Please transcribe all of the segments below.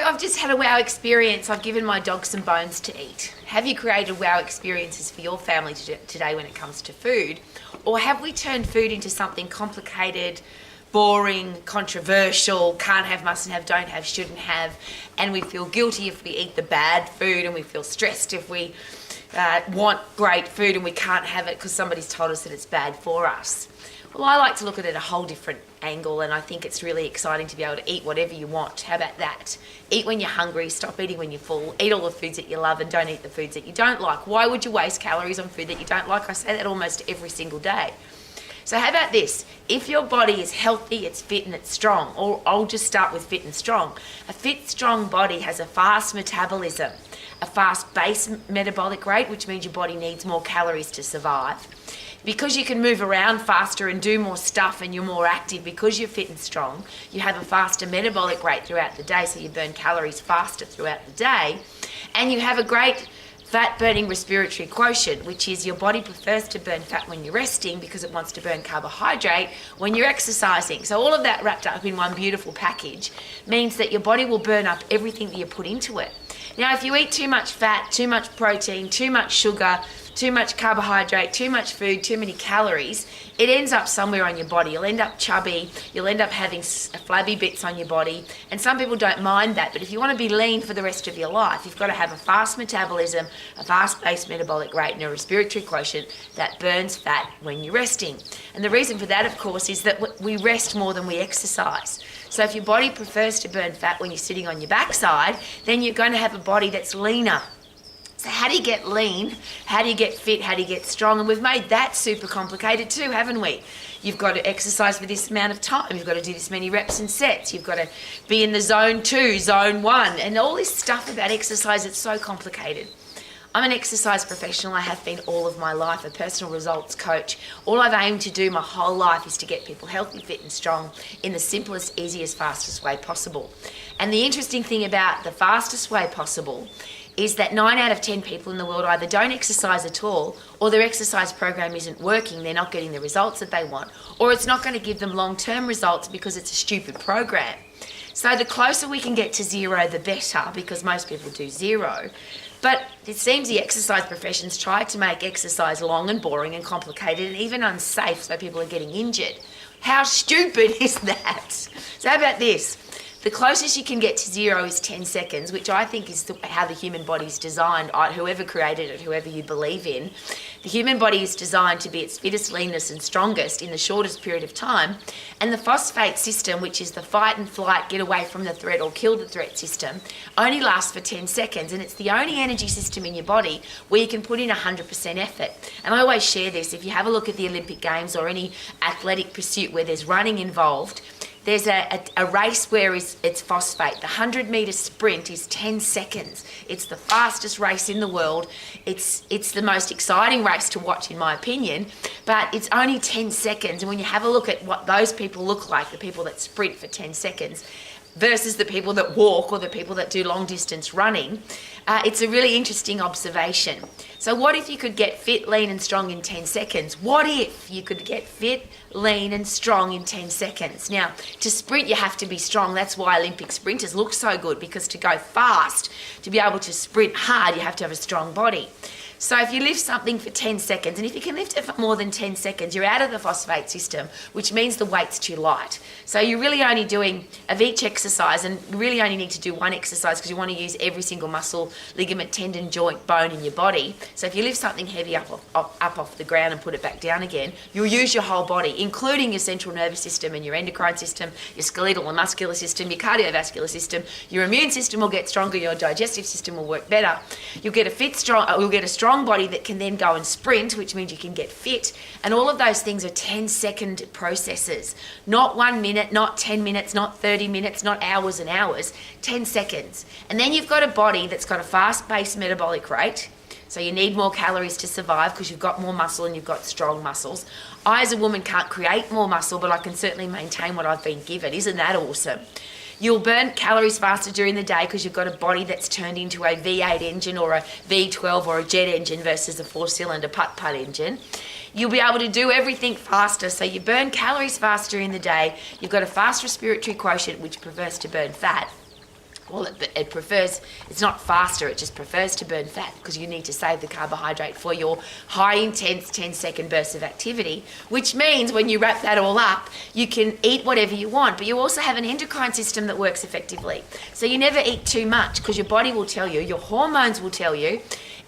I've just had a wow experience. I've given my dog some bones to eat. Have you created wow experiences for your family today when it comes to food? Or have we turned food into something complicated, boring, controversial, can't have, mustn't have, don't have, shouldn't have, and we feel guilty if we eat the bad food, and we feel stressed if we want great food and we can't have it because somebody's told us that it's bad for us? Well, I like to look at it at a whole different angle, and I think it's really exciting to be able to eat whatever you want. How about that? Eat when you're hungry, stop eating when you're full, eat all the foods that you love and don't eat the foods that you don't like. Why would you waste calories on food that you don't like? I say that almost every single day. So how about this? If your body is healthy, it's fit and it's strong, or I'll just start with fit and strong. A fit, strong body has a fast metabolism, a fast base metabolic rate, which means your body needs more calories to survive. Because you can move around faster and do more stuff and you're more active, because you're fit and strong, you have a faster metabolic rate throughout the day, so you burn calories faster throughout the day. And you have a great fat-burning respiratory quotient, which is your body prefers to burn fat when you're resting because it wants to burn carbohydrate when you're exercising. So all of that wrapped up in one beautiful package means that your body will burn up everything that you put into it. Now, if you eat too much fat, too much protein, too much sugar, too much carbohydrate, too much food, too many calories, it ends up somewhere on your body. You'll end up chubby, you'll end up having flabby bits on your body, and some people don't mind that, but if you want to be lean for the rest of your life, you've got to have a fast metabolism, a fast-paced metabolic rate, and a respiratory quotient that burns fat when you're resting. And the reason for that, of course, is that we rest more than we exercise. So if your body prefers to burn fat when you're sitting on your backside, then you're going to have a body that's leaner. So how do you get lean? How do you get fit? How do you get strong? And we've made that super complicated too, haven't we? You've got to exercise for this amount of time. You've got to do this many reps and sets. You've got to be in the zone 2, zone 1, and all this stuff about exercise, it's so complicated. I'm an exercise professional. I have been all of my life, a personal results coach. All I've aimed to do my whole life is to get people healthy, fit and strong in the simplest, easiest, fastest way possible. And the interesting thing about the fastest way possible is that 9 out of 10 people in the world either don't exercise at all, or their exercise program isn't working, they're not getting the results that they want, or it's not going to give them long-term results because it's a stupid program. So the closer we can get to zero, the better, because most people do zero. But it seems the exercise professions try to make exercise long and boring and complicated and even unsafe, so people are getting injured. How stupid is that? So how about this? The closest you can get to zero is 10 seconds, which I think is how the human body is designed. Whoever created it, whoever you believe in, the human body is designed to be its fittest, leanest and strongest in the shortest period of time. And the phosphate system, which is the fight and flight, get away from the threat or kill the threat system, only lasts for 10 seconds. And it's the only energy system in your body where you can put in 100% effort. And I always share this. If you have a look at the Olympic Games or any athletic pursuit where there's running involved, there's a race where it's phosphate. The 100-metre sprint is 10 seconds. It's the fastest race in the world. It's the most exciting race to watch, in my opinion, but it's only 10 seconds. And when you have a look at what those people look like, the people that sprint for 10 seconds, versus the people that walk or the people that do long distance running, it's a really interesting observation. So what if you could get fit, lean and strong in 10 seconds? What if you could get fit, lean and strong in 10 seconds? Now, to sprint you have to be strong. That's why Olympic sprinters look so good, because to go fast, to be able to sprint hard, you have to have a strong body. So if you lift something for 10 seconds, and if you can lift it for more than 10 seconds, you're out of the phosphate system, which means the weight's too light. So you're really only doing of each exercise, and you really only need to do one exercise because you want to use every single muscle, ligament, tendon, joint, bone in your body. So if you lift something heavy up off the ground and put it back down again, you'll use your whole body, including your central nervous system and your endocrine system, your skeletal and muscular system, your cardiovascular system. Your immune system will get stronger, your digestive system will work better. You'll get a strong body that can then go and sprint, which means you can get fit. And all of those things are 10-second processes. Not 1 minute, not 10 minutes, not 30 minutes, not hours and hours, 10 seconds. And then you've got a body that's got a fast-paced metabolic rate. So you need more calories to survive because you've got more muscle and you've got strong muscles. I, as a woman, can't create more muscle, but I can certainly maintain what I've been given. Isn't that awesome? You'll burn calories faster during the day because you've got a body that's turned into a V8 engine or a V12 or a jet engine versus a 4-cylinder putt-putt engine. You'll be able to do everything faster, so you burn calories faster in the day. You've got a fast respiratory quotient, which prefers to burn fat. call it, but it prefers, it's not faster, it just prefers to burn fat because you need to save the carbohydrate for your high intense 10-second bursts of activity, which means when you wrap that all up, you can eat whatever you want, but you also have an endocrine system that works effectively. So you never eat too much because your body will tell you, your hormones will tell you,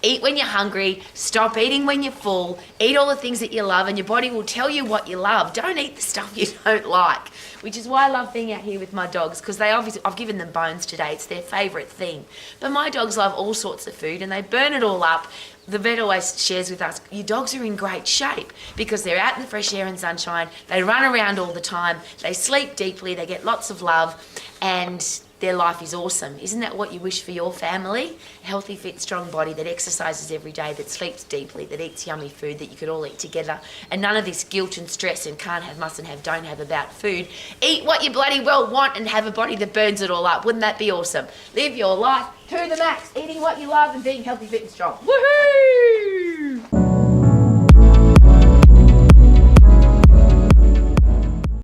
eat when you're hungry, stop eating when you're full, eat all the things that you love, and your body will tell you what you love. Don't eat the stuff you don't like, which is why I love being out here with my dogs, because they obviously, I've given them bones today, it's their favourite thing. But my dogs love all sorts of food and they burn it all up. The vet always shares with us, your dogs are in great shape because they're out in the fresh air and sunshine, they run around all the time, they sleep deeply, they get lots of love, and their life is awesome. Isn't that what you wish for your family? A healthy, fit, strong body that exercises every day, that sleeps deeply, that eats yummy food that you could all eat together, and none of this guilt and stress and can't have, mustn't have, don't have about food. Eat what you bloody well want and have a body that burns it all up. Wouldn't that be awesome? Live your life to the max, eating what you love and being healthy, fit and strong. Woohoo!